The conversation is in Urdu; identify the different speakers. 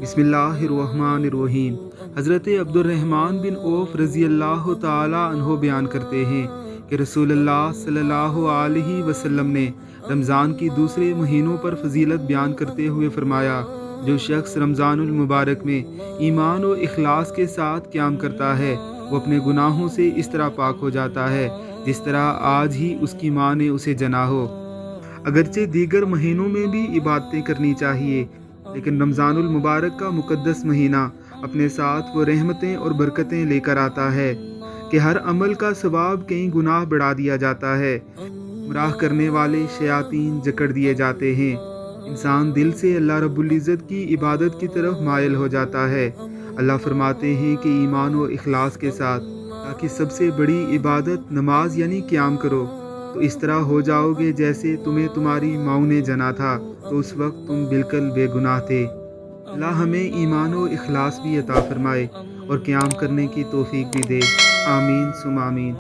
Speaker 1: بسم اللہ الرحمن الرحیم۔ حضرت عبد الرحمن بن عوف رضی اللہ تعالی عنہ بیان کرتے ہیں کہ رسول اللہ صلی اللہ علیہ وسلم نے رمضان کی دوسرے مہینوں پر فضیلت بیان کرتے ہوئے فرمایا، جو شخص رمضان المبارک میں ایمان و اخلاص کے ساتھ قیام کرتا ہے وہ اپنے گناہوں سے اس طرح پاک ہو جاتا ہے جس طرح آج ہی اس کی ماں نے اسے جنا ہو۔ اگرچہ دیگر مہینوں میں بھی عبادتیں کرنی چاہیے، لیکن رمضان المبارک کا مقدس مہینہ اپنے ساتھ وہ رحمتیں اور برکتیں لے کر آتا ہے کہ ہر عمل کا ثواب کئی گناہ بڑھا دیا جاتا ہے، گمراہ کرنے والے شیاطین جکڑ دیے جاتے ہیں، انسان دل سے اللہ رب العزت کی عبادت کی طرف مائل ہو جاتا ہے۔ اللہ فرماتے ہیں کہ ایمان و اخلاص کے ساتھ تاکہ سب سے بڑی عبادت نماز یعنی قیام کرو، تو اس طرح ہو جاؤ گے جیسے تمہیں تمہاری ماؤں نے جنا تھا تو اس وقت تم بالکل بے گناہ تھے۔ اللہ ہمیں ایمان و اخلاص بھی عطا فرمائے اور قیام کرنے کی توفیق بھی دے، آمین ثم آمین۔